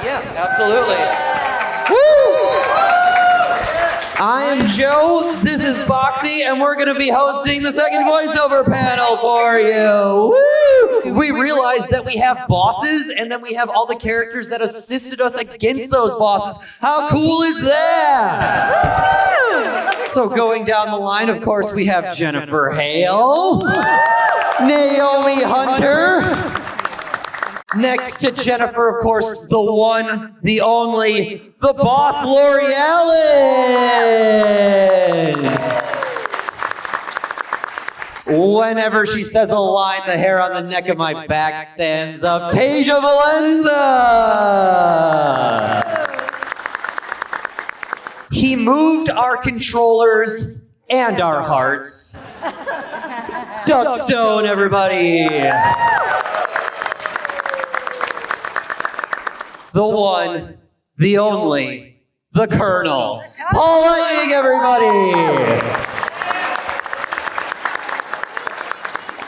Yeah, absolutely. Woo! I am Joe, this is Boxxy, and we're going to be hosting the second voiceover panel for you. Woo! We realized that we have bosses, and then we have all the characters that assisted us against those bosses. How cool is that? So going down the line, of course, we have Jennifer Hale, Naomi Hunter. Next to Jennifer, of course, the one, the only, the boss, Lori Allen. Whenever she says a line, the hair on the neck of my back stands up. Tasia Valenza. He moved our controllers and our hearts. Doug Stone, everybody. The one, the only, the Colonel. Paul Eiding, everybody!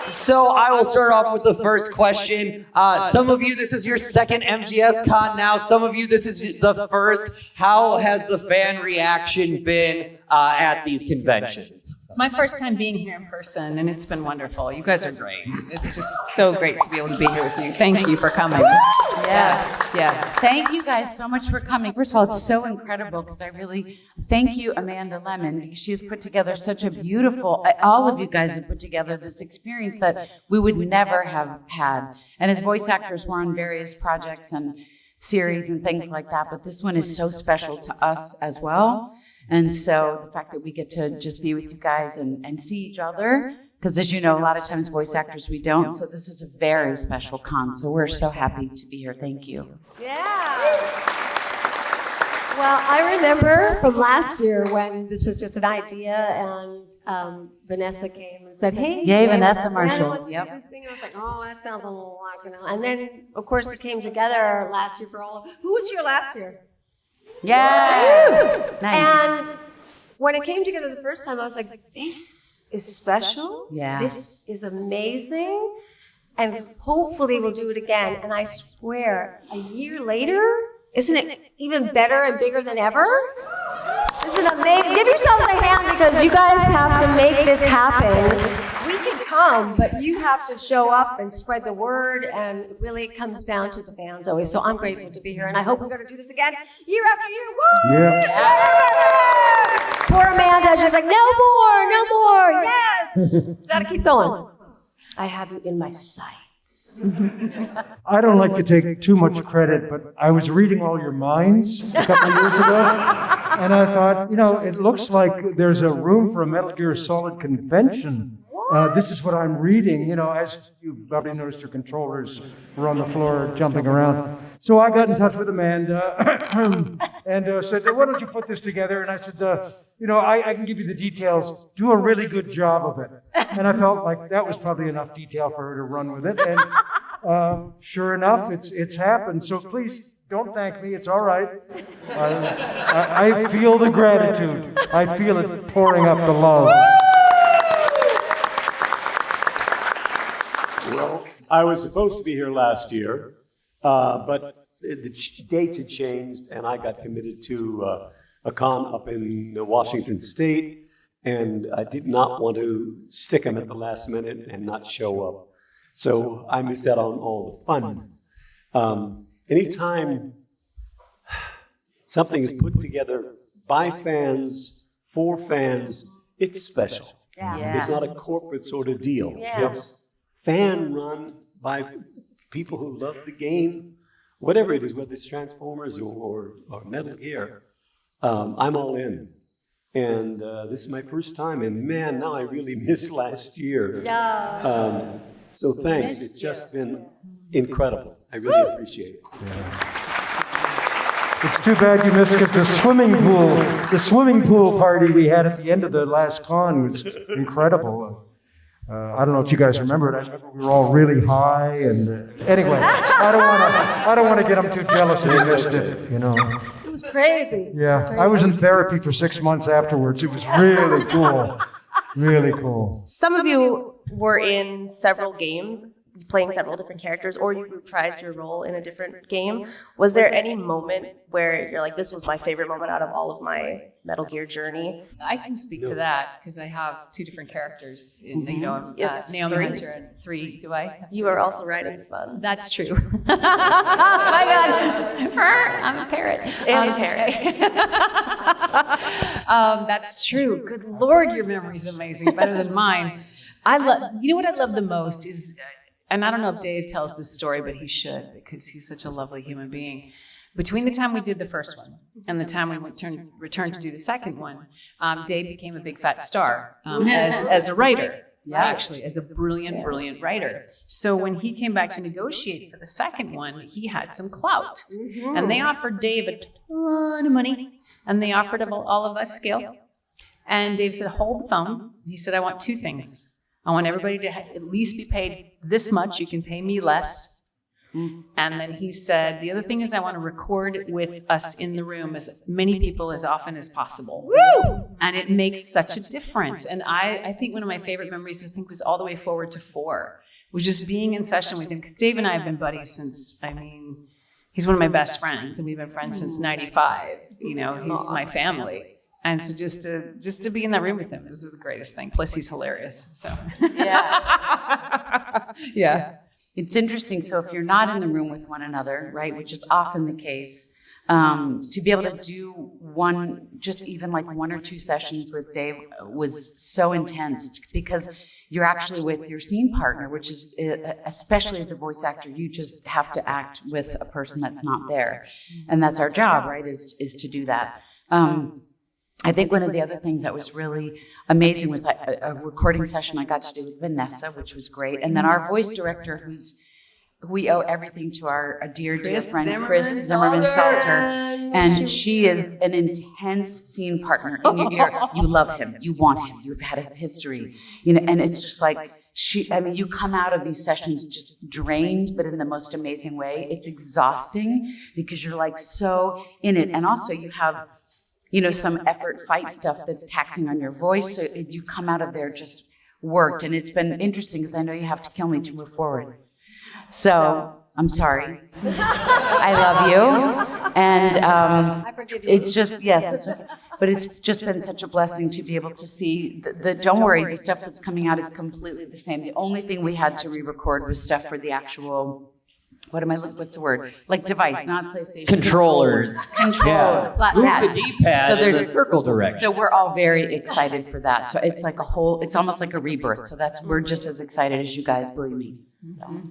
So I will start off with the first question. Some of you, this is your second MGSCon now. Some of you, this is the first. How has the fan reaction been at these conventions? It's my first time being here in person, and it's been wonderful. You guys are great. It's just so great to be able to be here with you. Thank you for coming. Yes, yeah. Thank you guys so much for coming. First of all, it's so incredible because I really thank you, Amanda Lemon, because she's put together such a beautiful, all of you guys have put together this experience that we would never have had. And as voice actors, we're on various projects and series and things like that, but this one is so special to us as well. And so the fact that we get to just be with you guys and see each other, because as you know, a lot of times voice actors, we don't. So this is a very special con. So we're so happy to be here. Thank you. Yeah. Well, I remember from last year when this was just an idea and Vanessa came and said, hey, Yay, Vanessa Marshall. Let's do this thing. And I was like, oh, that sounds a little like, And then, of course, it came together last year for all of, who was here last year? Yeah. Nice. And when it came together the first time, I was like, this is special. Yeah. This is amazing. And hopefully we'll do it again. And I swear, a year later, isn't it even better and bigger than ever? Isn't it amazing? Give yourselves a hand because you guys have to make this happen. We can come, but you have to show up and spread the word, and it really comes down to the fans always. So I'm grateful to be here, and I hope we're going to do this again year after year. Woo! Yeah. Poor Amanda, she's like, no more, yes! Gotta keep going. I have you in my sights. I don't like to take too much credit, but I was reading all your minds a couple of years ago, and I thought, it looks like there's a room for a Metal Gear Solid convention. This is what I'm reading, as you probably noticed, your controllers were on the floor jumping around. So I got in touch with Amanda and said, why don't you put this together? And I said, I can give you the details. Do a really good job of it. And I felt like that was probably enough detail for her to run with it. And sure enough, it's happened. So please don't thank me. It's all right. I feel the gratitude. I feel it pouring up the love. Well, I was supposed to be here last year, but the dates had changed, and I got committed to a con up in Washington State, and I did not want to stick them at the last minute and not show up. So I missed out on all the fun. Anytime something is put together by fans, for fans, it's special. Yeah. It's not a corporate sort of deal. Yeah. It's fan run by people who love the game, whatever it is, whether it's Transformers or Metal Gear. I'm all in. And this is my first time, and man, now I really missed last year. Yeah. So thanks, it's just been incredible. I really appreciate it. It's too bad you missed because the swimming pool party we had at the end of the last con was incredible. I don't know if you guys remember it. I remember we were all really high, and anyway, I don't want to get them too jealous if you missed it. It was crazy. Yeah, I was in therapy for 6 months afterwards. It was really cool, really cool. Some of you were in several games. playing several different characters, or you reprise your role in a different game. Was there any moment where you're like, this was my favorite moment out of all of my Metal Gear journey? I can speak to that because I have 2 different characters in, Naomi Hunter and 3. Do I? You are also Raiden's son. That's true. Oh my God. I'm a parrot. And a parrot. That's true. Good Lord, your memory's amazing. Better than mine. You know what I love the most is, and I don't know if Dave tells this story, but he should because he's such a lovely human being. Between the time we did the first one and the time we returned to do the second one, Dave became a big fat star as a writer. Actually, as a brilliant writer. So when he came back to negotiate for the second one, he had some clout. And they offered Dave a ton of money, and they offered all of us scale. And Dave said, hold the phone. He said, I want 2 things. I want everybody to at least be paid this much. You can pay me less. And then he said, the other thing is I want to record with us in the room as many people as often as possible. Woo! And it makes such a difference. And I think one of my favorite memories, was all the way forward to 4, was just being in session with him. Because Dave and I have been buddies since, he's one of my best friends, and we've been friends since 95. He's my family. And so just to be in that room with him, this is the greatest thing. Plus he's hilarious. So yeah. It's interesting. So if you're not in the room with one another, right, which is often the case, to be able to do just even like 1 or 2 sessions with Dave was so intense because you're actually with your scene partner, which is, especially as a voice actor, you just have to act with a person that's not there. And that's our job, right, is to do that. I think one of the other things that was really amazing was a recording session I got to do with Vanessa, which was great. And then our voice director, who we owe everything to our dear friend, Chris Zimmerman Salter. And she is an intense scene partner in your ear. You love him. You want him. You've had a history. And it's just like, you come out of these sessions just drained, but in the most amazing way. It's exhausting because you're like so in it. And also you have some effort fight stuff that's taxing on your voice. So you come out of there just worked. And it's been interesting because I know you have to kill me to move forward. So I'm sorry. I love you. And I forgive you. it's just, yes, but it's just been such a blessing to be able to see don't worry, the stuff that's coming out is completely the same. The only thing we had to re-record was stuff for the actual, what's the word? Like device, not PlayStation. Controllers. Control. Yeah. Move the D-pad So in the there's circle direction. So we're all very excited for that. So it's like it's almost like a rebirth. So we're just as excited as you guys, believe me.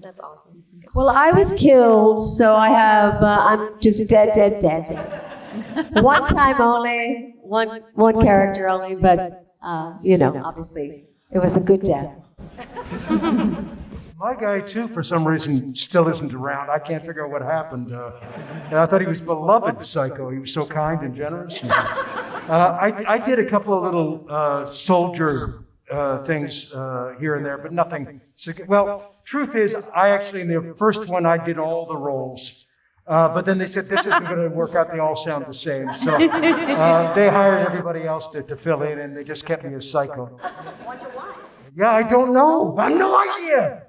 That's awesome. Well, I was killed, so I'm just dead. One time only, one character only, but, obviously, it was a good death. My guy, too, for some reason, still isn't around. I can't figure out what happened. And I thought he was beloved, Psycho. He was so kind and generous. And, I did a couple of little soldier things here and there, but nothing. Well, truth is, in the first one, I did all the roles. But then they said, this isn't going to work out. They all sound the same. So they hired everybody else to fill in, and they just kept me as Psycho. Yeah, I don't know. I have no idea.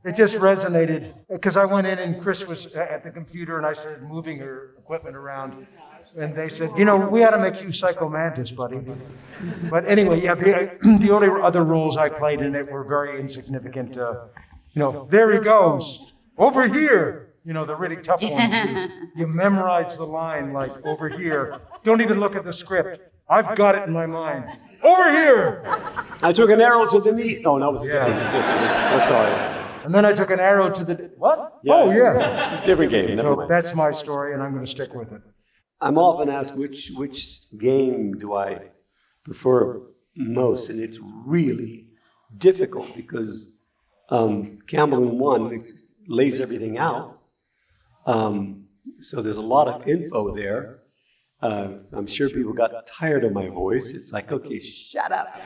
It just resonated. Because I went in and Chris was at the computer and I started moving her equipment around. And they said, we ought to make you Psycho Mantis, buddy. But anyway, yeah, the only other roles I played in it were very insignificant. There he goes. Over here. The really tough ones. You memorize the line like over here. Don't even look at the script. I've got it in my mind. Over here! I took an arrow to the knee. No, that was a different. So sorry. And then I took an arrow to the... What? Yeah. Oh, yeah. Different game. Never So mind. that's my story, and I'm going to stick with it. I'm often asked which game do I prefer most, and it's really difficult because Campbell in 1 lays everything out. So there's a lot of info there. I'm sure people got tired of my voice. It's like, okay, shut up.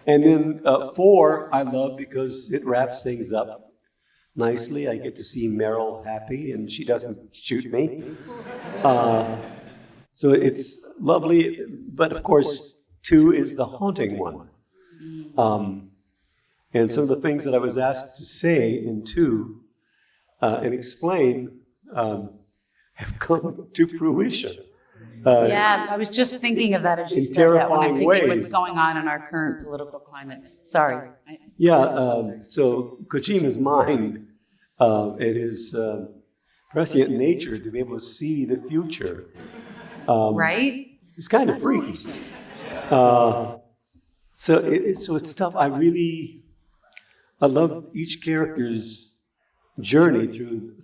And then 4 I love because it wraps things up nicely. I get to see Meryl happy and she doesn't shoot me. So it's lovely, but of course 2 is the haunting one. And some of the things that I was asked to say in 2 and explain have come to fruition. Yes, I was just thinking of that as you In said that when I'm terrifying thinking what's ways. going on in our current political climate. Sorry. So Kojima's mind and his prescient nature to be able to see the future. Right? It's kind of freaky. So it's tough. I love each character's journey through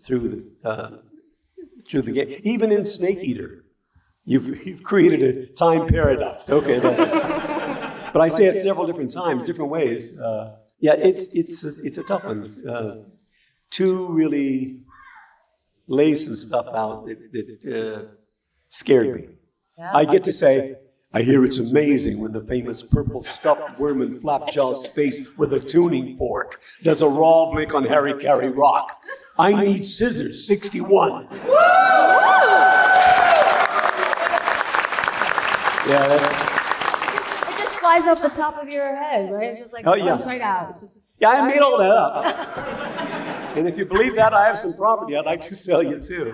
the game. Even in Snake Eater, you've created a time paradox. Okay, but I say it several different times, different ways. It's a tough one. 2 really lays some stuff out that scared me. I get to say, I hear it's amazing when the famous purple stuffed worm in Flapjaw's space with a tuning fork does a raw blink on Harry Carey Rock. I need scissors, 61. Yeah, It just flies off the top of your head, right? It just like comes right out. It's just, yeah, I made all that up. And if you believe that, I have some property I'd like to sell you too.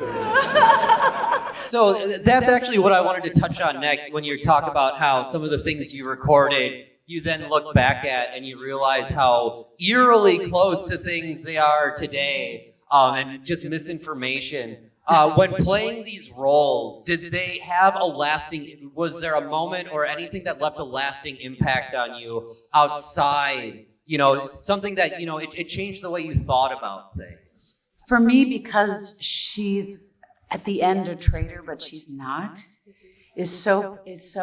So that's actually what I wanted to touch on next when you talk about how some of the things you recorded, you then look back at and you realize how eerily close to things they are today, and just misinformation. When playing these roles, did they have was there a moment or anything that left a lasting impact on you outside, something that, it changed the way you thought about things? For me, because she's at the end a traitor, but she's not, is so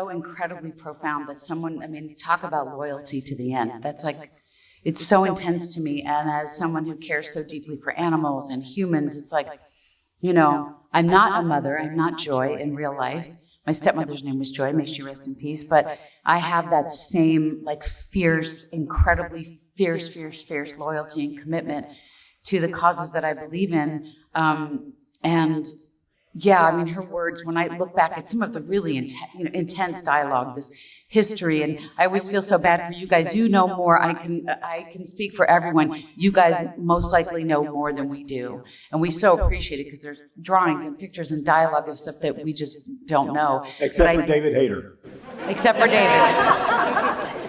incredibly profound that you talk about loyalty to the end. That's like, it's so intense to me. And as someone who cares so deeply for animals and humans, it's like, I'm not a mother, I'm not Joy in real life. My stepmother's name was Joy, may she rest in peace, but I have that same fierce, incredibly fierce loyalty and commitment to the causes that I believe in. Her words, when I look back at some of the really intense dialogue, this history, and I always feel so bad for you guys. You know more. I can speak for everyone. You guys most likely know more than we do. And we so appreciate it because there's drawings and pictures and dialogue of stuff that we just don't know. Except for David Hayter. Except for David.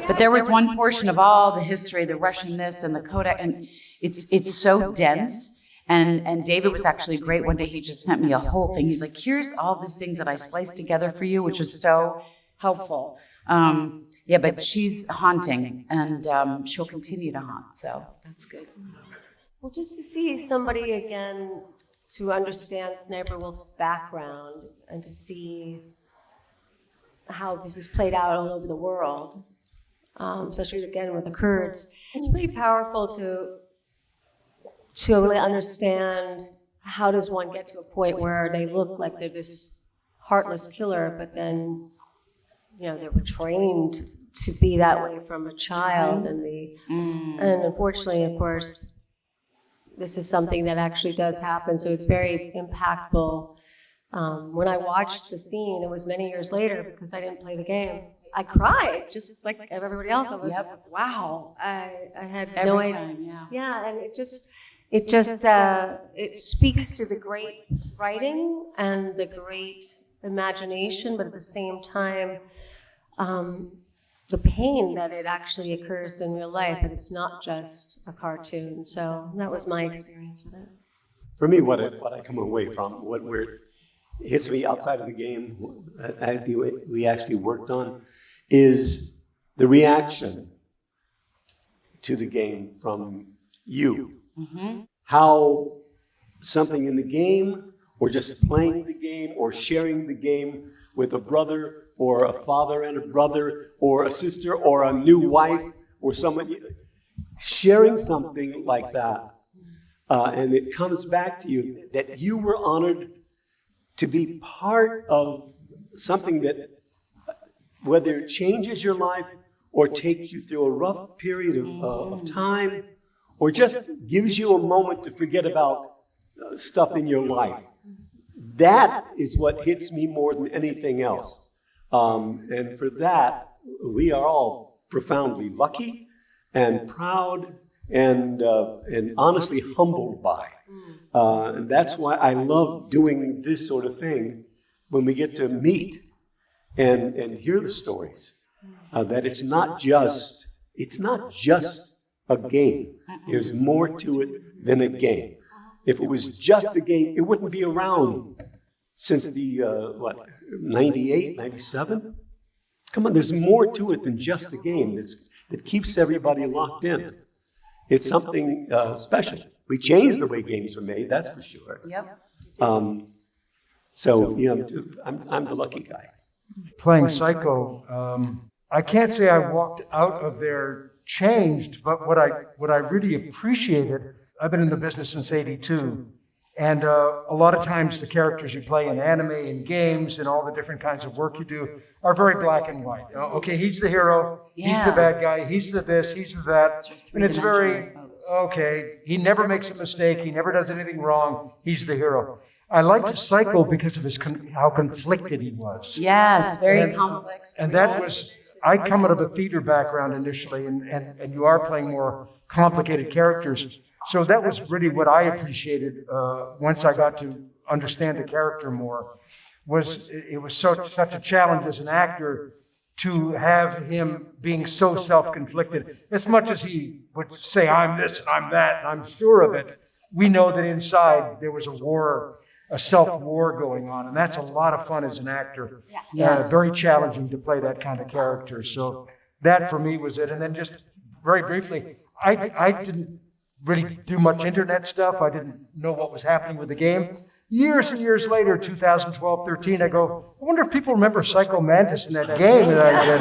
But there was one portion of all the history, the Russian this and the Kodak, and it's so dense. And David was actually great. One day he just sent me a whole thing. He's like, here's all these things that I spliced together for you, which was so helpful. But she's haunting, and she'll continue to haunt, so that's good. well, just to see somebody again, to understand Sniper Wolf's background and to see how this is played out all over the world, especially again with the Kurds. It's pretty powerful to really understand how does one get to a point where they look like they're this heartless killer, but then, they were trained to be that way from a child, and unfortunately, of course, this is something that actually does happen, so it's very impactful. When I watched the scene, it was many years later because I didn't play the game. I cried, just like everybody else. I was, wow, I had no idea. Yeah, and it speaks to the great writing and the great imagination, but at the same time, the pain that it actually occurs in real life, and it's not just a cartoon. So that was my experience with it. For me, what I come away from, where it hits me outside of the game, we actually worked on, is the reaction to the game from you. Mm-hmm. How something in the game, or just playing the game, or sharing the game with a brother, or a father and a brother, or a sister, or a new wife, or someone, sharing something like that. And it comes back to you that you were honored to be part of something that, whether it changes your life or takes you through a rough period of time, or just gives you a moment to forget about stuff in your life. That is what hits me more than anything else. And for that, we are all profoundly lucky and proud and honestly humbled by. And that's why I love doing this sort of thing when we get to meet and hear the stories. That it's not just a game. There's more to it than a game. If it was just a game, it wouldn't be around since the, 98, 97? Come on, there's more to it than just a game that keeps everybody locked in. It's something special. We changed the way games are made, that's for sure. Yep. So, I'm the lucky guy. Playing Psycho, I can't say I walked out of there changed, but what I really appreciated, I've been in the business since '82, and a lot of times the characters you play in anime and games and all the different kinds of work you do are very black and white. Okay, he's the hero, he's the bad guy, he's the this, he's the that, and it's very, okay, he never makes a mistake, he never does anything wrong, he's the hero. I liked Psycho because of how conflicted he was. Yes, very complex. And that was, I come out of a theater background initially, and you are playing more complicated characters. So that was really what I appreciated once I got to understand the character more, was it was such a challenge as an actor to have him being so self-conflicted. As much as he would say, I'm this and I'm that, and I'm sure of it, we know that inside there was a self-war going on, and that's a lot of fun as an actor. Yes. Very challenging to play that kind of character. So that for me was it. And then just very briefly, I didn't really do much internet stuff. I didn't know what was happening with the game. Years and years later, 2012, 13, I go, I wonder if people remember Psycho Mantis in that game that I did.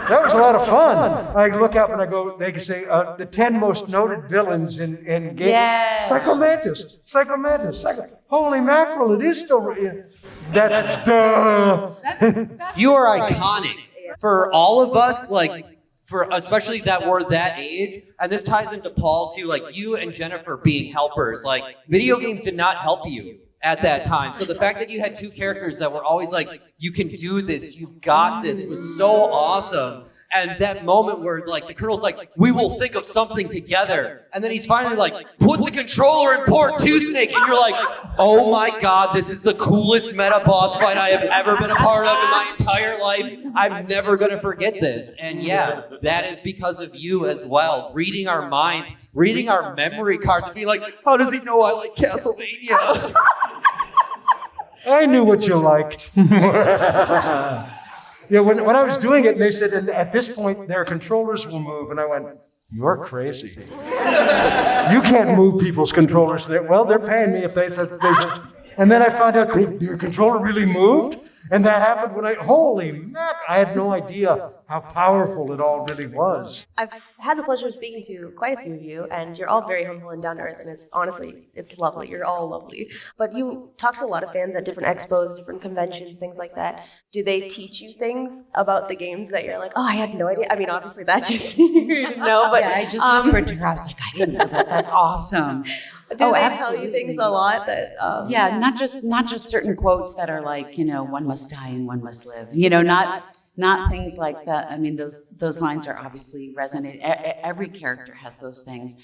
That was a lot of fun. I look up and I go, they can say, the 10 most noted villains in games. Yeah. Psycho Mantis. Holy mackerel, it is still, that's, You are iconic for all of us, for especially that were that age. And this ties into Paul too, you and Jennifer being helpers. Video games did not help you at that time. So the fact that you had two characters that were always you can do this, you've got this, was so awesome. And that moment where the Colonel's we will think of something together. And then he's finally put the controller in port 2, Snake. And you're oh my God, this is the coolest meta boss fight I have ever been a part of in my entire life. I'm never gonna forget this. And yeah, that is because of you as well. Reading our minds, reading our memory cards, and being how does he know I like Castlevania? I knew what you liked. When I was doing it, and they said, and at this point, their controllers will move, and I went, you're crazy. You can't move people's controllers. They're paying me if they said. And then I found out your controller really moved, and that happened when holy mackerel, I had no idea how powerful it all really was. I've had the pleasure of speaking to quite a few of you, and you're all very humble and down to earth, and it's lovely. You're all lovely. But you talk to a lot of fans at different expos, different conventions, things like that. Do they teach you things about the games that you're I had no idea? I mean, obviously that's just, you didn't know, but. Yeah, I just whispered to her, I was I didn't know that. That's awesome. Do they tell you things a lot that? Not just certain quotes that are one must die and one must live. Not things like that. I mean, those lines are obviously resonate. Every character has those things.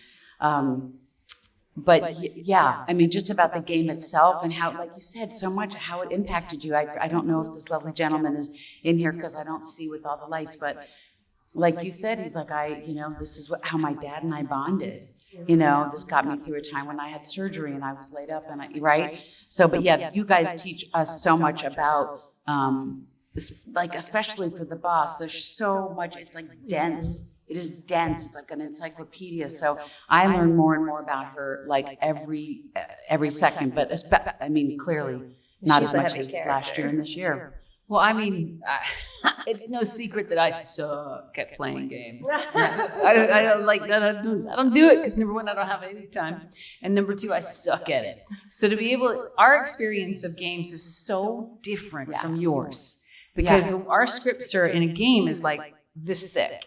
But yeah, I mean, just about the game itself and how, like you said, so much how it impacted you. I don't know if this lovely gentleman is in here because I don't see with all the lights, but like you said, he's this is how my dad and I bonded. This got me through a time when I had surgery and I was laid up right? So, but yeah, you guys teach us so much about, especially for the boss, there's so much, it's dense. It is dense. It's like an encyclopedia. So I learn more and more about her every second, but clearly not as much as last year and this year. Well, I mean, it's no secret that I suck at playing games. I don't do it because number one, I don't have any time, and number two, I suck at it. So to be our experience of games is so different from yours because our scripts are in a game is this thick.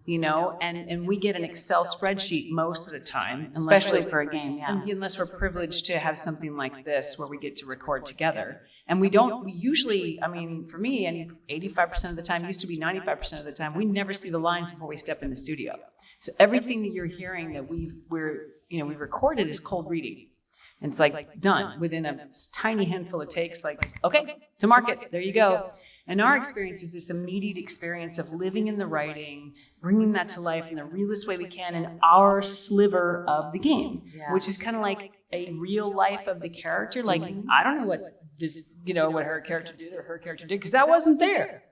and we get an Excel spreadsheet most of the time, Especially for a game, yeah. unless we're privileged to have something like this where we get to record together. And we usually, for me, 85% of the time, used to be 95% of the time, we never see the lines before we step in the studio. So everything that you're hearing that we've recorded is cold reading. And it's like done within a tiny handful of takes, like, okay, to market, there you go. And our experience is this immediate experience of living in the writing, bringing that to life in the realest way we can in our sliver of the game, which is kind of like a real life of the character. Like, I don't know what what her character did or her character did, because that wasn't there.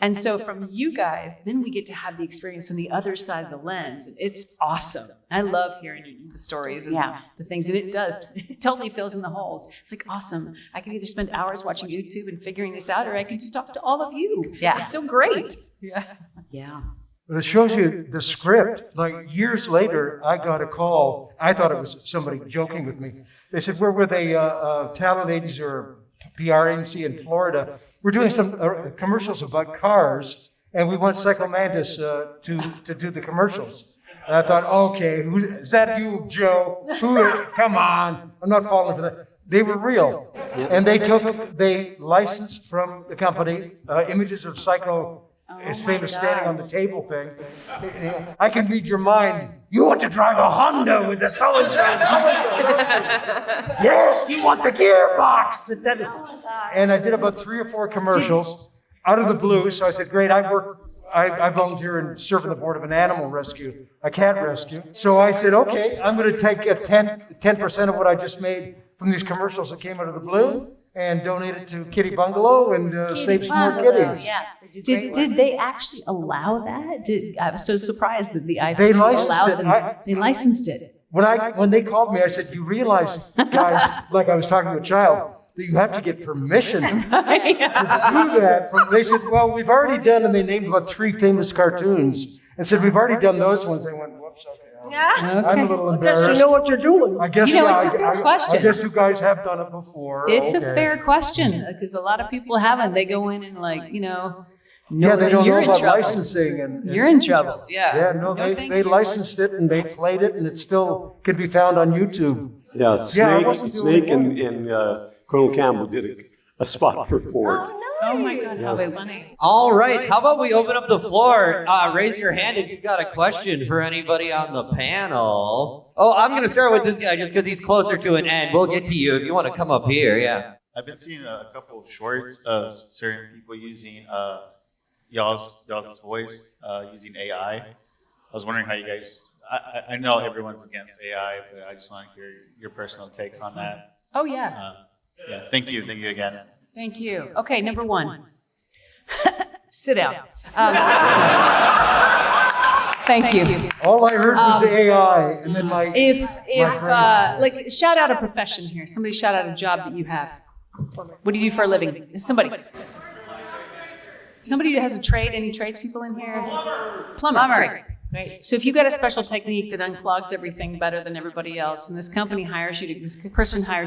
And so from you guys, then we get to have the experience on the other side of the lens. It's awesome. I love hearing the stories and the things, and it totally fills in the holes. It's like, awesome. I could either spend hours watching YouTube and figuring this out, or I can just talk to all of you. Yeah. It's so great. Yeah. But it shows you the script. Like years later, I got a call. I thought it was somebody joking with me. They said, we're with a talent agency or PR agency in Florida. We're doing some commercials about cars, and we want Mantis to do the commercials. And I thought, okay, is that you, Joe? Come on, I'm not falling for that. They were real, and they licensed from the company images of Psycho. His famous standing on the table thing. I can read your mind. You want to drive a Honda with the so-and-so. Yes, you want the gearbox. And I did about 3 or 4 commercials out of the blue. So I said, great, I volunteer and serve on the board of an animal rescue, a cat rescue. So I said, okay, I'm going to take 10% of what I just made from these commercials that came out of the blue and donate it to Kitty Bungalow and save some more kitties. Yes, they do great Did work. they actually allow that? I was so surprised that the IP They licensed allowed it. them. They licensed it. When they called me, I said, you realize, guys, like I was talking to a child, that you have to get permission to do that. They said, well, we've already done, and they named about 3 famous cartoons, and said, we've already done those ones. They went, whoops, okay. I'm a little embarrassed. You know what you're doing. I guess, it's a fair question. I guess you guys have done it before. It's a Okay. fair question, because a lot of people haven't. They go in and Yeah, they don't know you're in about trouble. licensing. And You're in trouble. Yeah. They licensed it and they played it, and it still can be found on YouTube. Yeah, I wasn't Snake doing and Colonel Campbell did a spot for Ford. Oh my God, how funny. All right, how about we open up the floor? Raise your hand if you've got a question for anybody on the panel. Oh, I'm going to start with this guy just because he's closer to an end. We'll get to you if you want to come up here, yeah. I've been seeing a couple of shorts of certain people using y'all's voice using AI. I was wondering how you guys, I know everyone's against AI, but I just want to hear your personal takes on that. Oh, yeah. Thank you again. Thank you. Okay, number 1. Sit down. Thank you. All I heard was AI, and then my Shout out a profession here. Somebody shout out a job that you have. What do you do for a living? Somebody who has a trade. Any tradespeople in here? Plumber. Great. So if you've got a special technique that unclogs everything better than everybody else, and this person hires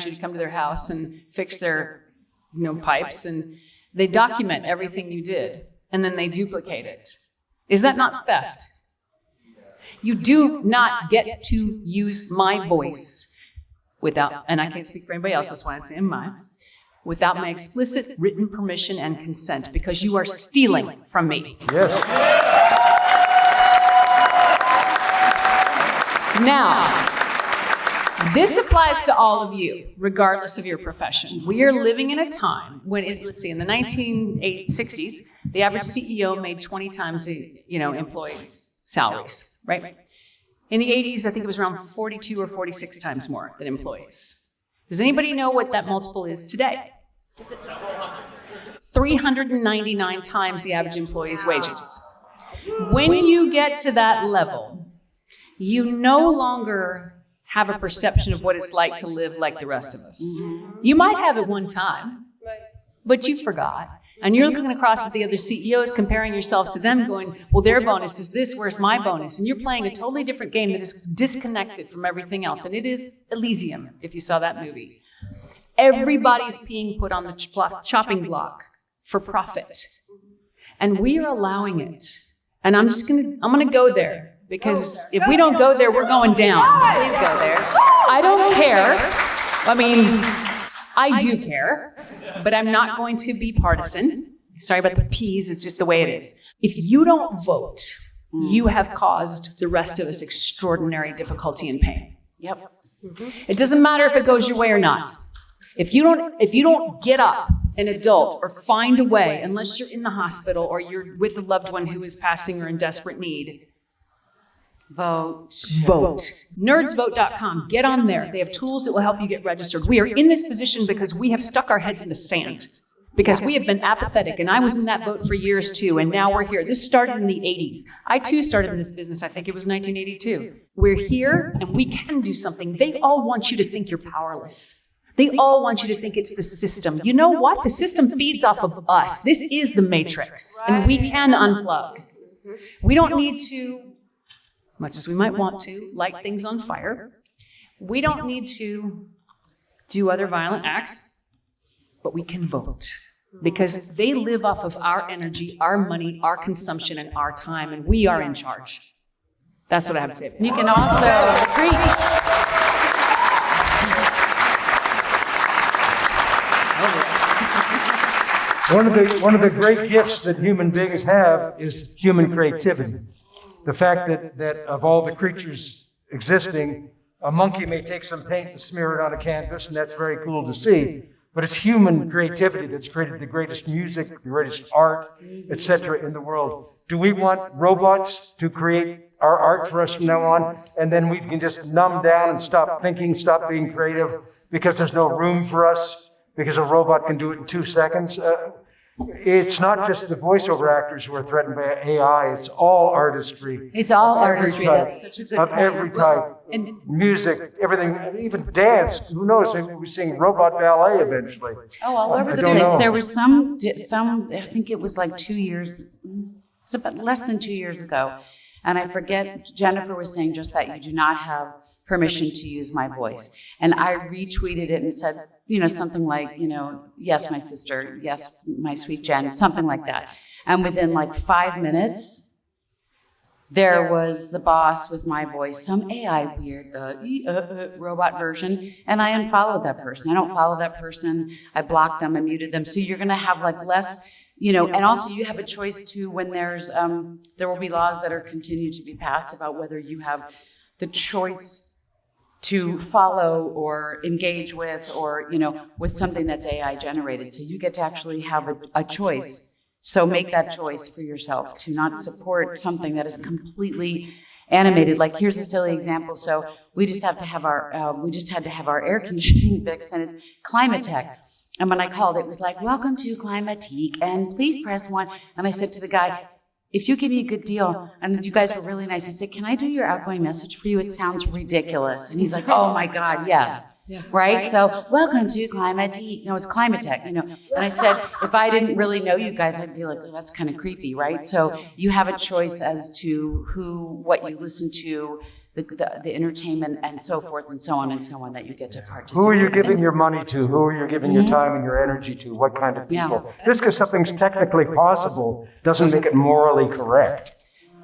you to come to their house and fix their pipes, and they document everything you did, and then they duplicate it. Is that not theft? You do not get to use my voice without, and I can't speak for anybody else, that's why I'm saying mine, without my explicit written permission and consent, because you are stealing from me. Yes. Now, this applies to all of you, regardless of your profession. We are living in a time when, in the 1960s, the average CEO made 20 times the employees' salaries, right? In the 80s, I think it was around 42 or 46 times more than employees. Does anybody know what that multiple is today? 399 times the average employee's wages. When you get to that level, you no longer have a perception of what it's like to live like the rest of us. You might have at one time, but you forgot. And you're looking across at the other CEOs, comparing yourself to them, going, well, their bonus is this, where's my bonus? And you're playing a totally different game that is disconnected from everything else. And it is Elysium, if you saw that movie. Everybody's being put on the chopping block for profit. And we are allowing it. And I'm gonna go there, because if we don't go there, we're going down. Please go there. I don't care. I mean, I do care, but I'm not going to be partisan. Sorry about the P's, it's just the way it is. If you don't vote, you have caused the rest of us extraordinary difficulty and pain. Yep. It doesn't matter if it goes your way or not. If you don't get up, an adult, or find a way, unless you're in the hospital or you're with a loved one who is passing or in desperate need, Vote. Nerdsvote.com. Get on there. They have tools that will help you get registered. We are in this position because we have stuck our heads in the sand, because we have been apathetic, and I was in that boat for years too, and now we're here. This started in the 80s. I too started in this business, I think it was 1982. We're here, and we can do something. They all want you to think you're powerless. They all want you to think it's the system. You know what? The system feeds off of us. This is the matrix, and we can unplug. We don't need to, much as we might want to, light things on fire. We don't need to do other violent acts, but we can vote, because they live off of our energy, our money, our consumption, and our time, and we are in charge. That's what I have to say. You can also preach. One of the great gifts that human beings have is human creativity. The fact that of all the creatures existing, a monkey may take some paint and smear it on a canvas, and that's very cool to see. But it's human creativity that's created the greatest music, the greatest art, etc. in the world. Do we want robots to create our art for us from now on, and then we can just numb down and stop thinking, stop being creative, because there's no room for us, because a robot can do it in 2 seconds? It's not just the voiceover actors who are threatened by AI, it's all artistry. It's all Of every artistry. type. That's such a good Of point. every type. And Music, everything, even dance. Who knows? Maybe we sing robot ballet eventually. Oh, all over I the don't place. know. There was some, I think it was like 2 years, it's about less than 2 years ago. And I forget, Jennifer was saying just that you do not have permission to use my voice. And I retweeted it and said, something like, yes, my sister, yes, my sweet Jen, something like that. And within like 5 minutes, there was the boss with my voice, some AI weird robot version, and I unfollowed that person. I don't follow that person. I blocked them, I muted them. So you're gonna have like less, and also you have a choice too when there's, there will be laws that are continued to be passed about whether you have the choice to follow or engage with or, with something that's AI generated. So you get to actually have a choice. So make that choice for yourself to not support something that is completely animated. Like here's a silly example. So we just had to have our air conditioning fixed, and it's Climate Tech. And when I called, it was like, welcome to Climatique, and please press 1. And I said to the guy, if you give me a good deal, and you guys were really nice, I said, can I do your outgoing message for you? It sounds ridiculous. And he's like, oh my God, yes. Right? So, welcome to Climatique. No, it's Climate Tech, And I said, if I didn't really know you guys, I'd be like, oh, that's kind of creepy, right? So you have a choice as to what you listen to, the entertainment and so forth and so on that you get to participate Who are you in. giving your money to? Who are you giving your time and your energy to? What kind of people? Just because something's technically possible doesn't make it morally correct.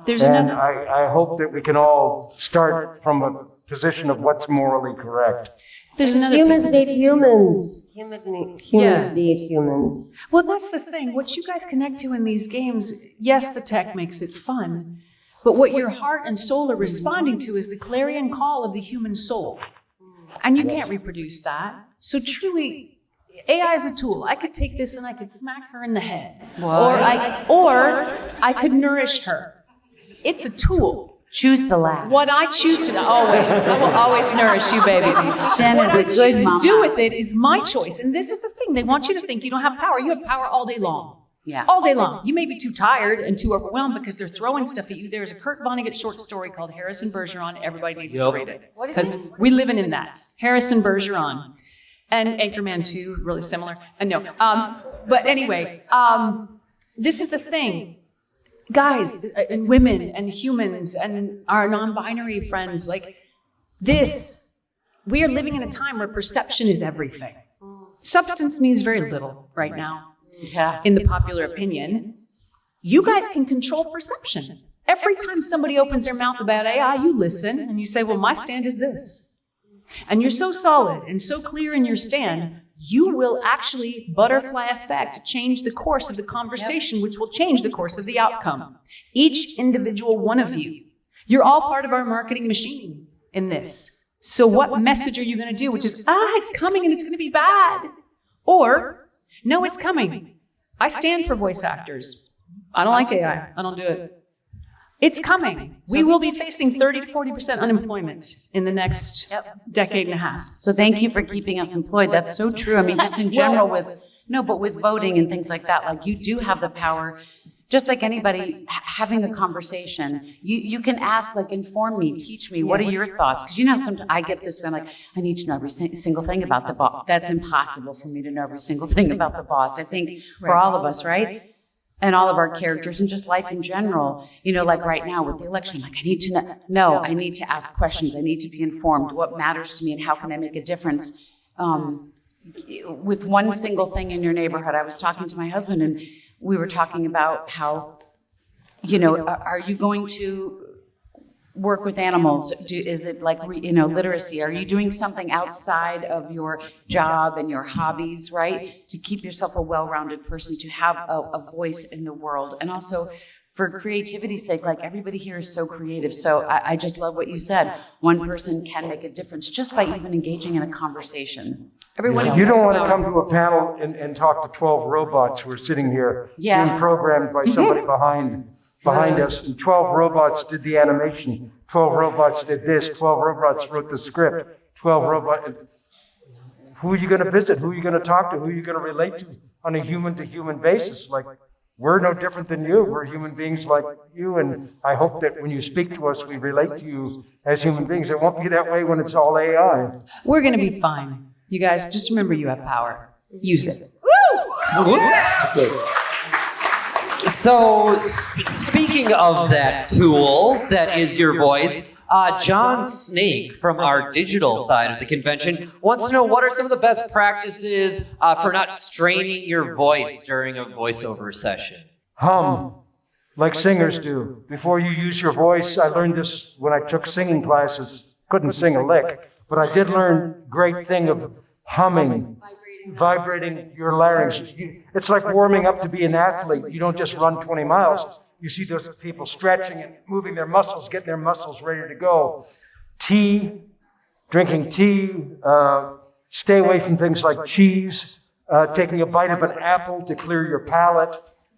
there's And another. I hope that we can all start from a position of what's morally correct. There's another. Humans need humans. Humans Yeah. need humans. Well, that's the thing. What you guys connect to in these games, yes, the tech makes it fun, but what your heart and soul are responding to is the clarion call of the human soul. And you can't reproduce that. So truly, AI is a tool. I could take this and I could smack her in the head. Or I could nourish her. It's a tool. Choose the latter. What I choose to I will always nourish you, baby. Jen is a good To mama. do with it is my choice. And this is the thing. They want you to think you don't have power. You have power all day long. Yeah. All day long. You may be too tired and too overwhelmed because they're throwing stuff at you. There's a Kurt Vonnegut short story called Harrison Bergeron. Everybody needs to read it. Because we live in that. Harrison Bergeron. And Anchorman 2, really similar. But anyway, this is the thing. Guys and women and humans and our non-binary friends, like this, we are living in a time where perception is everything. Substance means very little right now Yeah. in the popular opinion. You guys can control perception. Every time somebody opens their mouth about AI, you listen and you say, well, my stand is this. And you're so solid and so clear in your stand, you will actually butterfly effect change the course of the conversation, which will change the course of the outcome. Each individual one of you, you're all part of our marketing machine in this. So what message are you going to do? Which is, it's coming and it's going to be bad. Or, no, it's coming. I stand for voice actors. I don't like AI. I don't do it. It's coming. We will be facing 30 to 40% unemployment in the next decade and a half. So thank you for keeping us employed. That's so true. I mean, just in general but with voting and things like that, like you do have the power, just like anybody having a conversation, you can ask, like, inform me, teach me, what are your thoughts? Because sometimes I get this when, like, I need to know every single thing about the boss. That's impossible for me to know every single thing about the boss. I think for all of us, right? And all of our characters and just life in general, like right now with the election, like I need to know, I need to ask questions, I need to be informed, what matters to me and how can I make a difference? With one single thing in your neighborhood, I was talking to my husband and we were talking about how, are you going to work with animals? Is it like, literacy? Are you doing something outside of your job and your hobbies, right? To keep yourself a well-rounded person, to have a voice in the world. And also for creativity's sake, like everybody here is so creative. So I just love what you said. One person can make a difference just by even engaging in a conversation. You don't want to come to a panel and talk to 12 robots who are sitting here being programmed by somebody behind us, and 12 robots did the animation, 12 robots did this, 12 robots wrote the script, 12 robots. Who are you going to visit? Who are you going to talk to? Who are you going to relate to on a human-to-human basis? Like, we're no different than you. We're human beings like you, and I hope that when you speak to us, we relate to you as human beings. It won't be that way when it's all AI. We're going to be fine. You guys, just remember you have power. Use it. So, speaking of that tool that is your voice, John Snake from our digital side of the convention wants to know what are some of the best practices for not straining your voice during a voiceover session. Hum, like singers do. Before you use your voice, I learned this when I took singing classes. Couldn't sing a lick, but I did learn great thing of humming. Vibrating your larynx. It's like warming up to be an athlete. You don't just run 20 miles. You see those people stretching and moving their muscles, getting their muscles ready to go. Tea, drinking tea, stay away from things like cheese, taking a bite of an apple to clear your palate,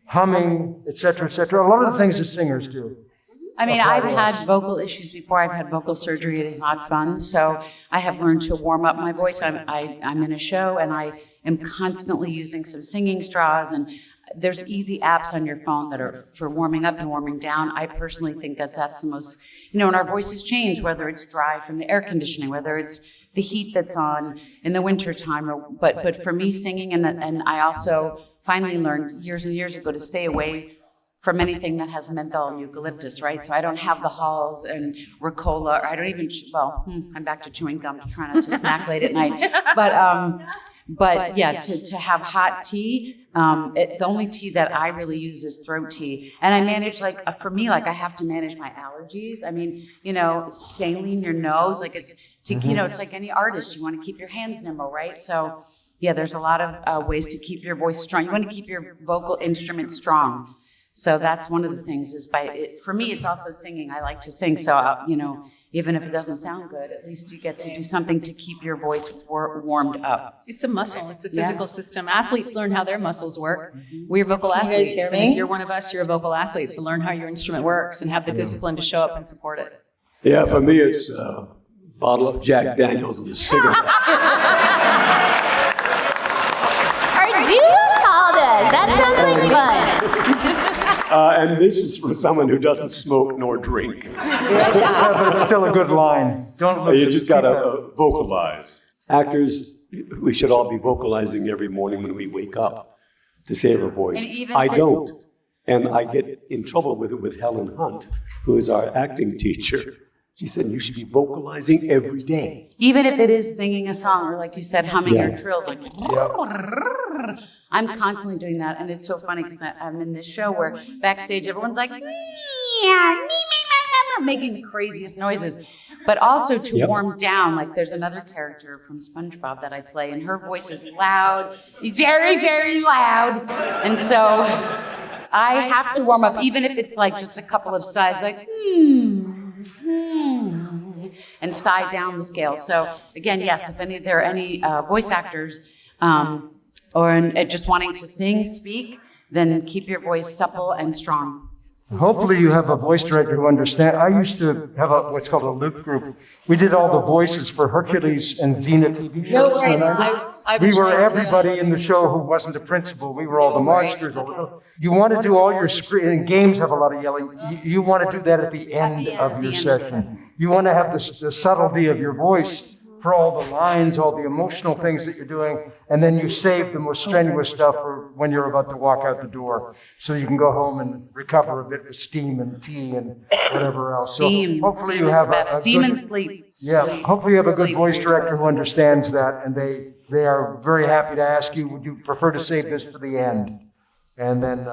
humming, etc., etc. A lot of the things that singers do. I mean, I've had vocal issues before. I've had vocal surgery. It is not fun. So I have learned to warm up my voice. I'm in a show and I am constantly using some singing straws, and there's easy apps on your phone that are for warming up and warming down. I personally think that that's the most, and our voices change, whether it's dry from the air conditioning, whether it's the heat that's on in the wintertime. But for me, singing, and I also finally learned years and years ago to stay away from anything that has menthol and eucalyptus, right? So I don't have the halls and Ricola, or I don't even, I'm back to chewing gum to try not to snack late at night. But yeah, to have hot tea, the only tea that I really use is throat tea. And I manage, for me, I have to manage my allergies. I mean, saline your nose, it's like any artist, you want to keep your hands nimble, right? So yeah, there's a lot of ways to keep your voice strong. You want to keep your vocal instrument strong. So that's one of the things for me, it's also singing. I like to sing. So, even if it doesn't sound good, at least you get to do something to keep your voice warmed up. It's a muscle. It's a physical system. Athletes learn how their muscles work. We're vocal athletes. hear And me? if you're one of us, you're a vocal athlete. So learn how your instrument works and have the discipline to show up and support it. Yeah, for me, it's a bottle of Jack Daniels and a cigarette. Or do call this. That sounds like fun. And this is from someone who doesn't smoke nor drink. Yeah, but it's still a good line. Don't look. You just gotta vocalize. Actors, we should all be vocalizing every morning when we wake up to save our voice. I don't. And I get in trouble with it with Helen Hunt, who is our acting teacher. She said, you should be vocalizing every day. Even if it is singing a song, or like you said, humming your trills, I'm constantly doing that, and it's so funny because I'm in this show where backstage everyone's like, making the craziest noises, but also to warm down. Like there's another character from SpongeBob that I play, and her voice is loud, very, very loud. And so I have to warm up, even if it's like just a couple of sighs, like, and sigh down the scale. So again, yes, if there are any voice actors or just wanting to sing, speak, then keep your voice supple and strong. Hopefully you have a voice director who understands. I used to have what's called a loop group. We did all the voices for Hercules and Xena TV shows. We were everybody in the show who wasn't the principal. We were all the monsters. You want to do all your and games have a lot of yelling. You want to do that at the end of your session. You want to have the subtlety of your voice for all the lines, all the emotional things that you're doing, and then you save the most strenuous stuff for when you're about to walk out the door, so you can go home and recover a bit with steam and tea and whatever else. Steam. So hopefully Steam you is have the best. Steam and sleep. Yeah, Sleep. hopefully you have a good Sleep. voice director who understands that, and they are very happy to ask you, would you prefer to save this for the end? And then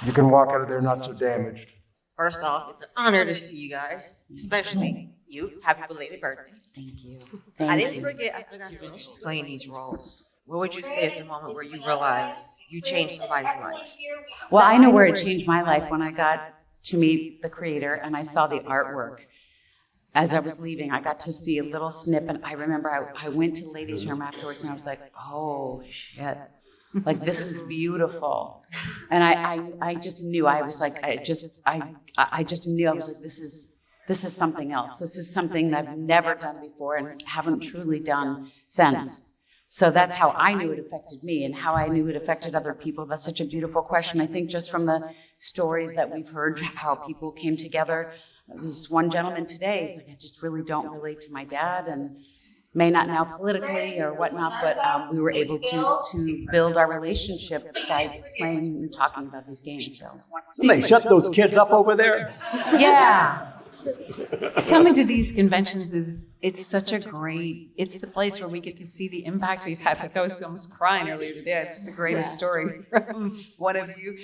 you can walk out of there not so damaged. First off, it's an honor to see you guys, especially you. Happy belated birthday. Thank you. I didn't forget, I still got to finish playing these roles. What would you say at the moment where you realized you changed somebody's life? Well, I know where it changed my life when I got to meet the creator and I saw the artwork. As I was leaving, I got to see a little snip, and I remember I went to the ladies' room afterwards and I was like, oh shit. Like, this is beautiful. And I just knew, I was like, I just knew, I was like, this is something else. This is something that I've never done before and haven't truly done since. So that's how I knew it affected me and how I knew it affected other people. That's such a beautiful question. I think just from the stories that we've heard, how people came together. This one gentleman today is like, I just really don't relate to my dad, and may not now politically or whatnot, but we were able to build our relationship by playing and talking about these games. So Somebody shut those kids up over there. Yeah. Coming to these conventions it's the place where we get to see the impact we've had. I was almost crying earlier today. It's the greatest story from one of you.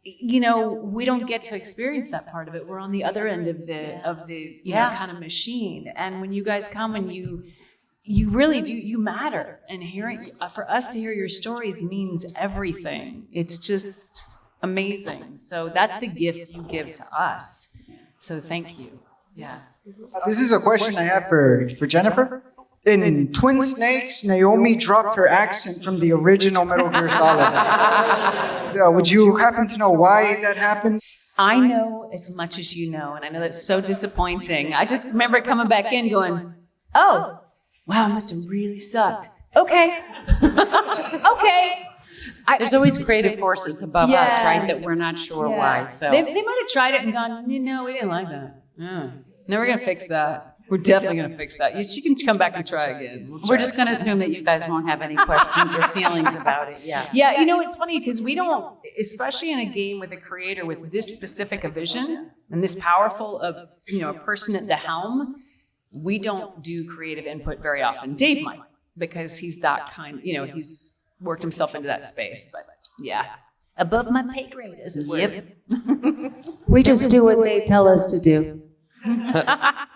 We don't get to experience that part of it. We're on the other end of the kind of machine. And when you guys come and you really do, you matter. And for us to hear your stories means everything. It's just amazing. So that's the gift you give to us. So thank you. Yeah. This is a question I have for Jennifer. In Twin Snakes, Naomi dropped her accent from the original Metal Gear Solid. Would you happen to know why that happened? I know as much as you know, and I know that's so disappointing. I just remember coming back in going, oh, wow, it must have really sucked. Okay. Okay. there's always creative forces above us, right? That we're not sure why. So they might have tried it and gone, no, we didn't like that. No, we're gonna fix that. We're definitely gonna fix that. She can come back and try again. We're just gonna assume that you guys won't have any questions or feelings about it. Yeah. Yeah, it's funny because we don't, especially in a game with a creator with this specific a vision and this powerful of a person at the helm. We don't do creative input very often. Dave might, because he's that kind. He's worked himself into that space. But yeah, Above my pay grade, as it were. yep. We just do what they tell us to do.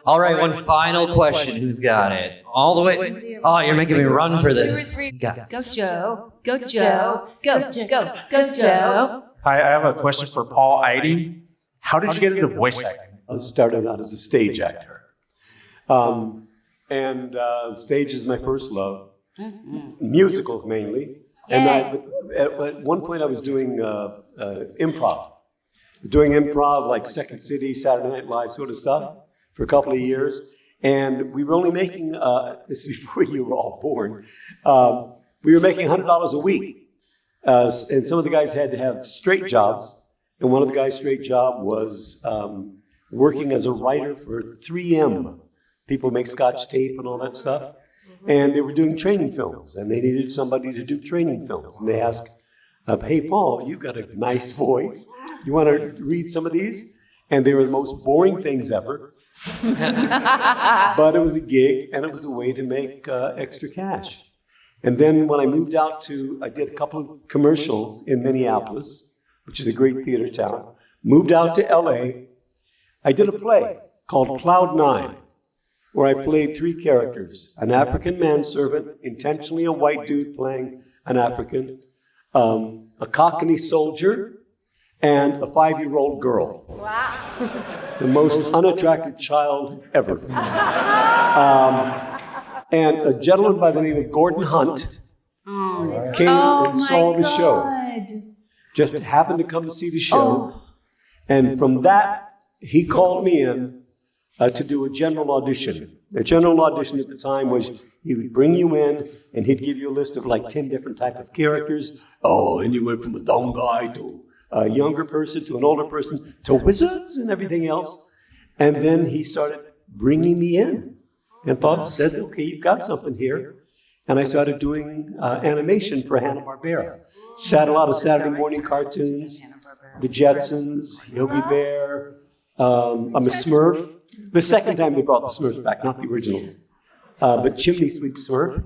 All right, one final question. Who's got it? All the way. Oh, you're making me run for this. Got it. Go Joe. Go Joe. Go Joe. Hi, I have a question for Paul Eiding. How did you get into voice acting? I started out as a stage actor. Stage is my first love. Musicals mainly. And at one point I was doing improv. Doing improv like Second City, Saturday Night Live sort of stuff for a couple of years. And we were only making, this is before you were all born, we were making $100 a week. And some of the guys had to have straight jobs. And one of the guys' straight job was working as a writer for 3M. People make Scotch tape and all that stuff. And they were doing training films, and they needed somebody to do training films. And they asked, hey, Paul, you've got a nice voice. You want to read some of these? And they were the most boring things ever. But it was a gig, and it was a way to make extra cash. And then when I moved out I did a couple of commercials in Minneapolis, which is a great theater town. moved out to LA. I did a play called Cloud 9, where I played 3 characters: an African manservant, intentionally a white dude playing an African, a Cockney soldier, and a 5-year-old girl. Wow. The most unattractive child ever. And a gentleman by the name of Gordon Hunt came and saw the show. Just happened to come to see the show. And from that, he called me in to do a general audition. The general audition at the time was he would bring you in and he'd give you a list of like 10 different types of characters. Oh, and you went from a dumb guy to a younger person to an older person to wizards and everything else. And then he started bringing me in and said, okay, you've got something here. And I started doing animation for Hanna-Barbera. A lot of Saturday morning cartoons, the Jetsons, Yogi Bear, I'm a Smurf. The second time they brought the Smurfs back, not the originals, but Chimney Sweep Smurf.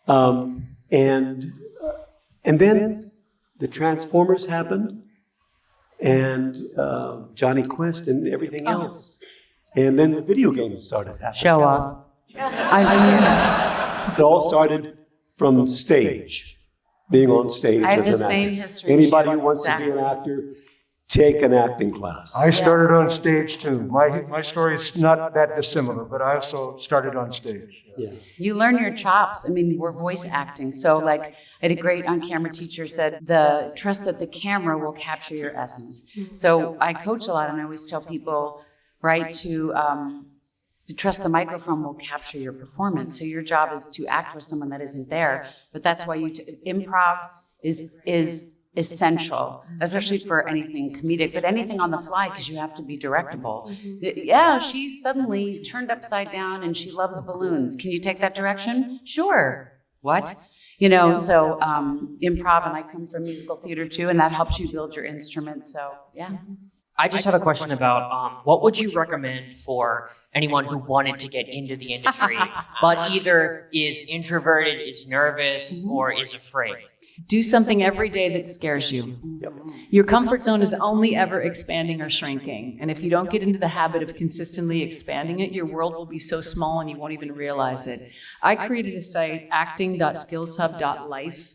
And then the Transformers happened, and Johnny Quest and everything else. And then the video games started happening. Show off. It all started from stage, being on stage I have as the an same actor. history. Anybody who wants to be an actor, take an acting class. I started on stage too. My story is not that dissimilar, but I also started on stage. Yeah. You learn your chops. I mean, we're voice acting. So like I had a great on-camera teacher said, trust that the camera will capture your essence. So I coach a lot and I always tell people, right, to trust the microphone will capture your performance. So your job is to act with someone that isn't there. But that's why improv is essential, especially for anything comedic, but anything on the fly, because you have to be directable. Yeah, she's suddenly turned upside down and she loves balloons. Can you take that direction? Sure. What? So improv, and I come from musical theater too, and that helps you build your instrument. So yeah. I just have a question about what would you recommend for anyone who wanted to get into the industry, but either is introverted, is nervous, or is afraid? Do something every day that scares you. Your comfort zone is only ever expanding or shrinking. And if you don't get into the habit of consistently expanding it, your world will be so small and you won't even realize it. I created a site, acting.skillshub.life.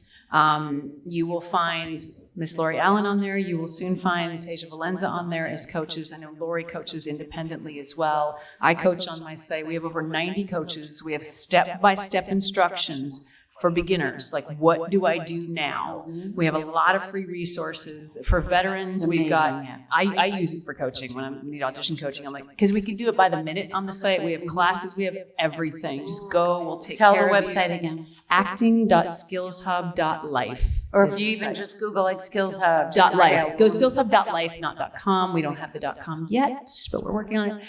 You will find Miss Lori Allen on there. You will soon find Tasia Valenza on there as coaches. I know Lori coaches independently as well. I coach on my site. We have over 90 coaches. We have step-by-step instructions for beginners, like what do I do now? We have a lot of free resources for veterans. We've got, I use it for coaching when I need audition coaching. I'm like, because we can do it by the minute on the site. We have classes, we have everything. Just go, we'll take care of you. Tell the website again. Acting.skillshub.life. Or if you even just Google like Skills Hub. .life. Go skillshub.life, not .com. We don't have the .com yet, but we're working on it.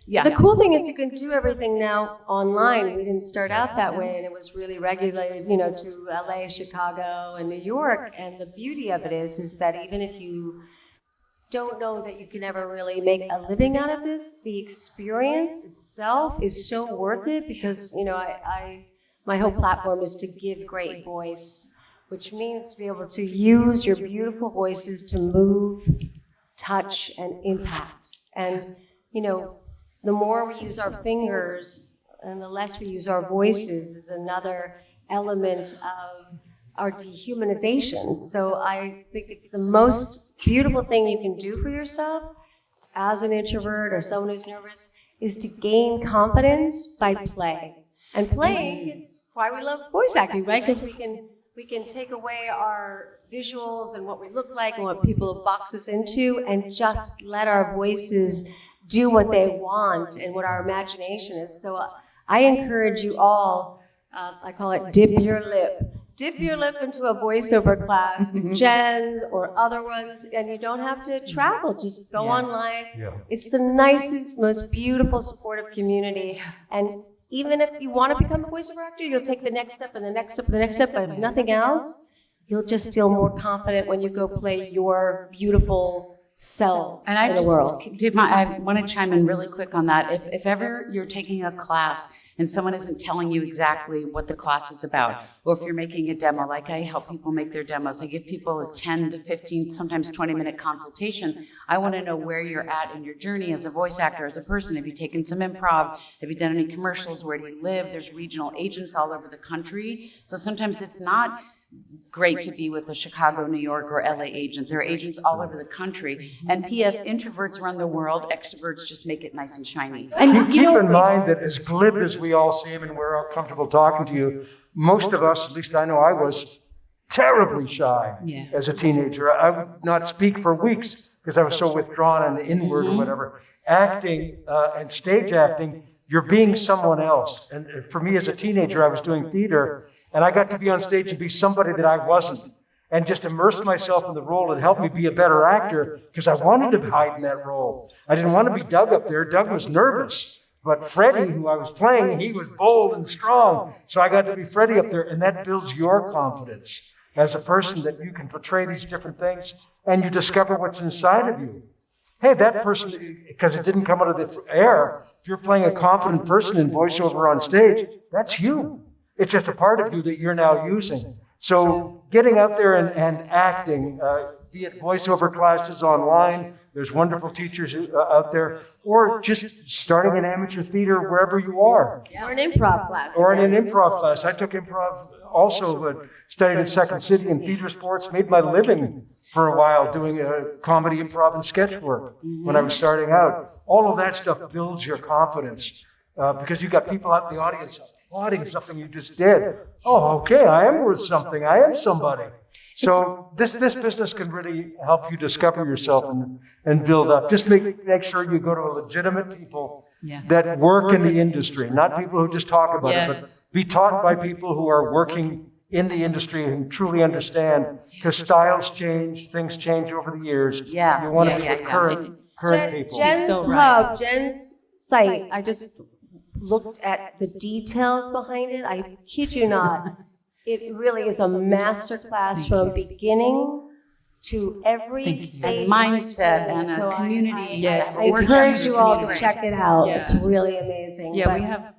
Yeah. The cool thing is you can do everything now online. We didn't start out that way, and it was really regulated, to LA, Chicago, and New York. And the beauty of it is that even if you don't know that you can ever really make a living out of this, the experience itself is so worth it because, my whole platform is to give great voice, which means to be able to use your beautiful voices to move, touch, and impact. And, the more we use our fingers and the less we use our voices is another element of our dehumanization. So I think the most beautiful thing you can do for yourself as an introvert or someone who's nervous is to gain confidence by play. And playing is why we love voice acting, right? Because we can take away our visuals and what we look like and what people box us into and just let our voices do what they want and what our imagination is. So I encourage you all, I call it dip your lip. Dip your lip into a voiceover class, Jen's or other ones, and you don't have to travel, just go online. Yeah. It's the nicest, most beautiful, supportive community. And even if you want to become a voiceover actor, you'll take the next step and the next step and the next step, but if nothing else, you'll just feel more confident when you go play your beautiful selves And I in the world. I want to chime in really quick on that. If ever you're taking a class and someone isn't telling you exactly what the class is about, or if you're making a demo, like I help people make their demos, I give people a 10 to 15, sometimes 20-minute consultation. I want to know where you're at in your journey as a voice actor, as a person. Have you taken some improv? Have you done any commercials? Where do you live? There's regional agents all over the country. So sometimes it's not great to be with a Chicago, New York, or LA agent. There are agents all over the country. And P.S. introverts run the world, extroverts just make it nice and shiny. And Keep in mind that as glib as we all seem and we're all comfortable talking to you, most of us, at least I know I was, terribly shy as a teenager. I would not speak for weeks because I was so withdrawn and inward or whatever. Acting and stage acting, you're being someone else. And for me as a teenager, I was doing theater, and I got to be on stage and be somebody that I wasn't, and just immerse myself in the role and help me be a better actor because I wanted to hide in that role. I didn't want to be Doug up there. Doug was nervous, but Freddie, who I was playing, he was bold and strong. So I got to be Freddie up there, and that builds your confidence as a person that you can portray these different things, and you discover what's inside of you. Hey, that person, because it didn't come out of the air, if you're playing a confident person in voiceover on stage, that's you. It's just a part of you that you're now using. So getting out there and acting, be it voiceover classes online, there's wonderful teachers out there, or just starting an amateur theater wherever you are. Or an improv class. Or in an improv class. I took improv also, but studied at Second City in theater sports, made my living for a while doing comedy, improv, and sketch work when I was starting out. All of that stuff builds your confidence because you got people out in the audience applauding something you just did. Oh, okay, I am worth something. I am somebody. So this business can really help you discover yourself and build up. Just make sure you go to legitimate people that work in the industry, not people who just talk about it, but be taught by people who are working in the industry and truly understand, because styles change, things change over the years. You want to be with current people. Jen's site, I just looked at the details behind it. I kid you not. It really is a masterclass from beginning to every stage. Mindset and a community. I encourage you all to check it out. It's really amazing. Yeah, we have,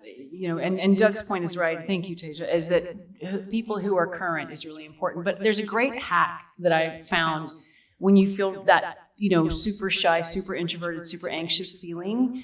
and Doug's point is right. Thank you, Tasia, is that people who are current is really important. But there's a great hack that I found when you feel that, super shy, super introverted, super anxious feeling.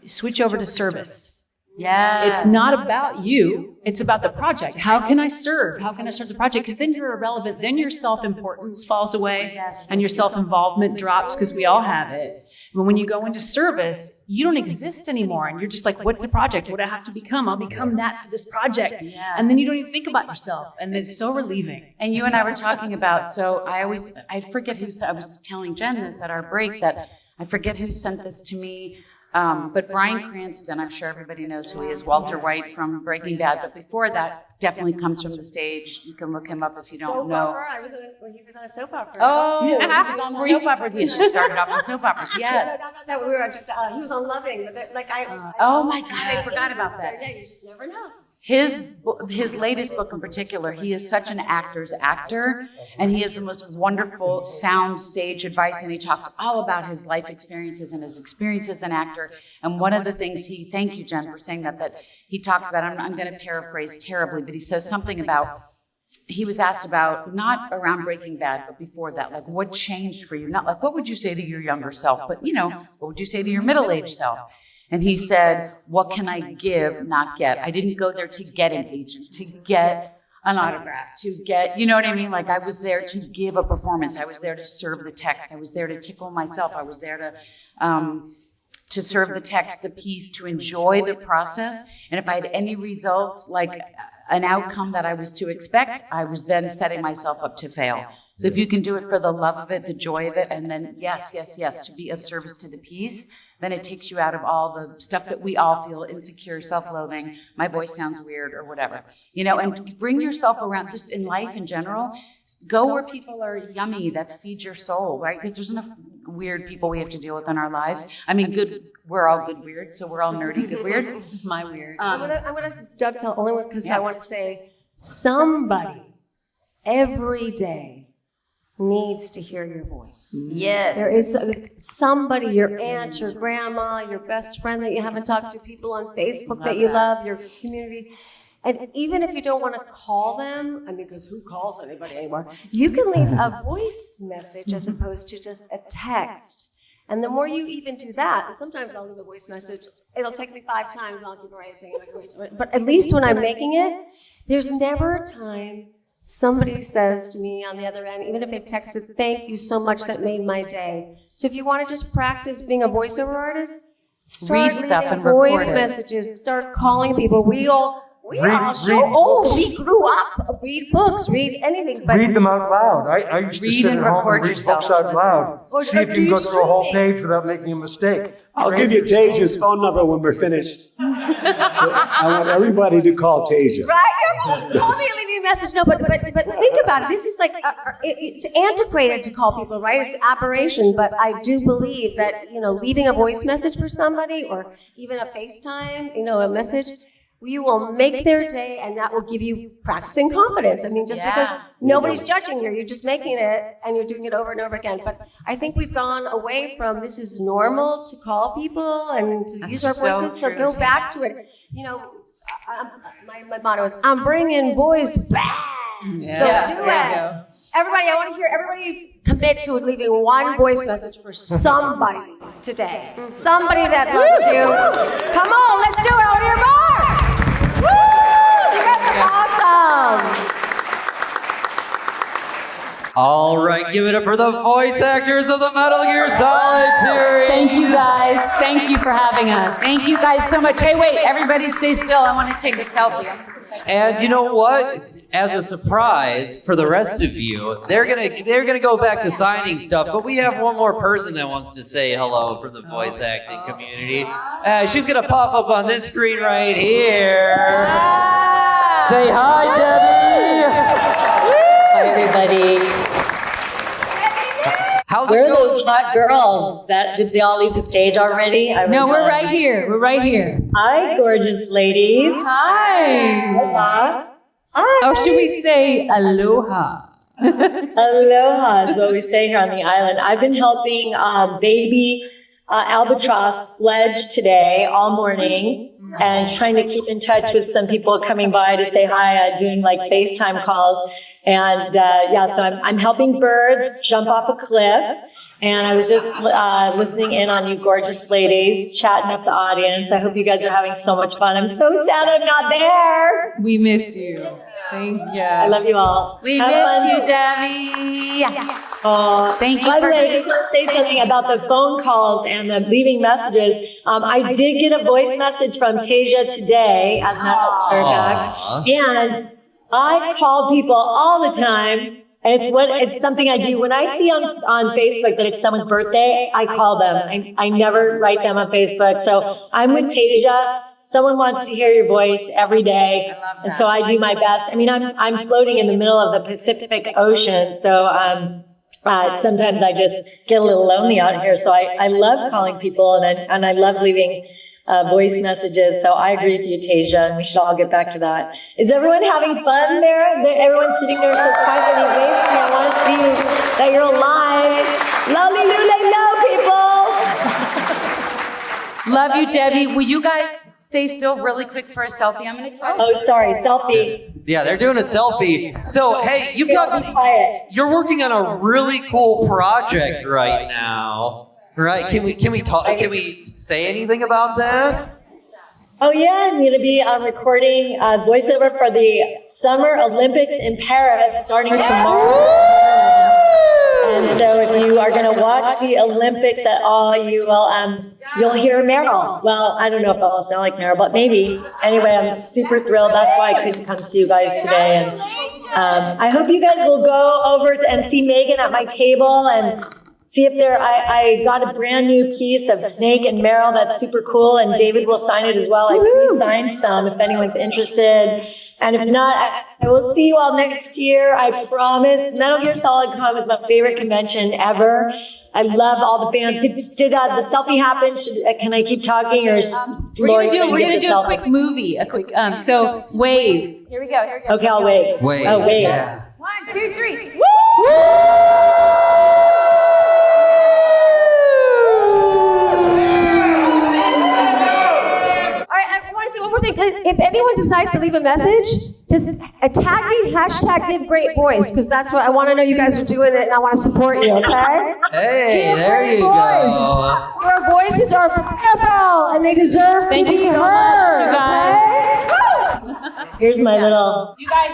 Switch over to service. Yeah. It's not about you. It's about the project. How can I serve? How can I serve the project? Because then you're irrelevant. Then your self-importance falls away and your self-involvement drops because we all have it. But when you go into service, you don't exist anymore. And you're just like, what's the project? What do I have to become? I'll become that for this project. And then you don't even think about yourself. And it's so relieving. And you and I were talking about, so I forget I was telling Jen this at our break, that I forget who sent this to me. But Bryan Cranston, I'm sure everybody knows who he is, Walter White from Breaking Bad, but before that, definitely comes from the stage. You can look him up if you don't know. He was on a soap opera. Oh, he was on the soap opera. Yes, she started off on soap opera. Yes. He was on Loving. Oh my God, I forgot about that. Yeah, you just never know. His latest book in particular, he is such an actor's actor, and he has the most wonderful sound sage advice, and he talks all about his life experiences and his experience as an actor. And one of the things thank you, Jen, for saying that he talks about, I'm going to paraphrase terribly, but he says something about, he was asked about, not around Breaking Bad, but before that, like what changed for you? Not like, what would you say to your younger self, but what would you say to your middle-aged self? And he said, what can I give, not get? I didn't go there to get an agent, to get an autograph, to get, you know what I mean? Like I was there to give a performance. I was there to serve the text. I was there to tickle myself. I was there to serve the text, the piece, to enjoy the process. And if I had any result, like an outcome that I was to expect, I was then setting myself up to fail. So if you can do it for the love of it, the joy of it, and then yes, to be of service to the piece, then it takes you out of all the stuff that we all feel, insecure, self-loathing, my voice sounds weird or whatever, and bring yourself around, just in life in general, go where people are yummy, that feed your soul, right? Because there's enough weird people we have to deal with in our lives. I mean, we're all good weird, so we're all nerdy good weird. This is my weird. I'm gonna dovetail only because I want to say somebody every day needs to hear your voice. Yes. There is somebody, your aunt, your grandma, your best friend that you haven't talked to, people on Facebook that you love, your community. And even if you don't want to call them, I mean, because who calls anybody anymore? You can leave a voice message as opposed to just a text. And the more you even do that, and sometimes I'll leave a voice message, it'll take me 5 times and I'll keep erasing it. But at least when I'm making it, there's never a time somebody says to me on the other end, even if they texted, thank you so much, that made my day. So if you want to just practice being a voiceover artist, start Read stuff leaving and record voice it. messages, start calling people. We are so read old. We grew up. Read books, read anything. But Read them out loud. I used to Read sit and at home record and read yourself. books out loud. Or See if you do can go you through a whole streaming? page without making a mistake. I'll give you Tasia's phone number when we're finished. So I want everybody to call Tasia. Right? Call me and leave me a message. No, but think about it. This is like, it's antiquated to call people, right? It's aberration. But I do believe that, leaving a voice message for somebody or even a FaceTime, a message, you will make their day, and that will give you practicing confidence. I mean, just because nobody's judging you, you're just making it and you're doing it over and over again. But I think we've gone away from this is normal to call people and to use our voices. So go back to it. My motto is, I'm bringing voice back. Yeah. So do There you it. go. Everybody, I want to hear everybody commit to leaving one voice message for somebody today. Somebody that loves you. Come on, let's do it. I want to hear more. Woo! You guys are awesome. All right, give it up for the voice actors of the Metal Gear Solid series. Thank you guys. Thank you for having us. Thank you guys so much. Hey, wait, everybody stay still. I want to take a selfie. And you know what? As a surprise for the rest of you, they're gonna go back to signing stuff. But we have one more person that wants to say hello from the voice acting community. She's gonna pop up on this screen right here. Say hi, Debbie. Hi, everybody. How's Where it are going? those hot girls? Did they all leave the stage already? No, we're right here. We're right here. Hi, gorgeous ladies. Hi. Aloha. Hi. Oh, should we say aloha? Aloha is what we say here on the island. I've been helping baby albatross fledge today all morning and trying to keep in touch with some people coming by to say hi, doing like FaceTime calls. And so I'm helping birds jump off a cliff. And I was just listening in on you gorgeous ladies, chatting up the audience. I hope you guys are having so much fun. I'm so sad I'm not there. We miss you. Thank you. I love you all. We Have miss fun. you, Debbie. Oh, Thank you by for the way, I being- just want to say something about the phone calls and the leaving messages. I did get a voice message from Tasia today, as a matter of fact, and I call people all the time. And it's something I do. When I see on Facebook that it's someone's birthday, I call them. I never write them on Facebook. So I'm with Tasia. Someone wants to hear your voice every day. And so I do my best. I mean, I'm floating in the middle of the Pacific Ocean. So sometimes I just get a little lonely out here. So I love calling people and I love leaving voice messages. So I agree with you, Tasia, and we should all get back to that. Is everyone having fun there? Everyone's sitting there so quietly. Wave to me. I want to see that you're alive. Lolly people. Love you, Debbie. Will you guys stay still really quick for a selfie? I'm going to try. Oh, sorry, selfie. Yeah, they're doing a selfie. So, hey, Quiet. you're working on a really cool project right now. Right? Can we talk? Can we say anything about that? Oh yeah, I'm going to be recording voiceover for the Summer Olympics in Paris starting tomorrow. And so if you are going to watch the Olympics at all, you'll hear Meryl. Well, I don't know if I'll sound like Meryl, but maybe. Anyway, I'm super thrilled. That's why I couldn't come see you guys today. And I hope you guys will go over and see Megan at my table and see if I got a brand new piece of Snake and Meryl that's super cool, and David will sign it as well. I pre-signed some if anyone's interested. And if not, I will see you all next year. I promise. Metal Gear Solid Con was my favorite convention ever. I love all the fans. Did the selfie happen? Can I keep talking, or is Lori We're gonna get the do a selfie? quick movie. So wave. Here we go. Okay, I'll wait. Wait. Oh, wait. Yeah. 1, 2, 3. Woo! If anyone decides to leave a message, just tag me, hashtag give great voice, because that's what I want to know you guys are doing it and I want to support you, okay? Hey, give there great you voice. go. Your voices are beautiful and they deserve to be heard. You guys. Okay? Here's my little. You guys,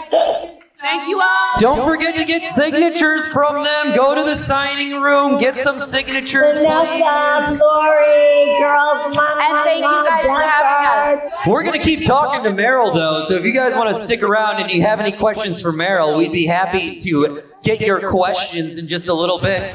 thank you all. Don't forget to get signatures from them. Go to the signing room, get some signatures, Vanessa, please. Lori, girls, mom, And thank you guys for having us. We're going to keep talking to Meryl, though, so if you guys want to stick around and you have any questions for Meryl, we'd be happy to get your questions in just a little bit.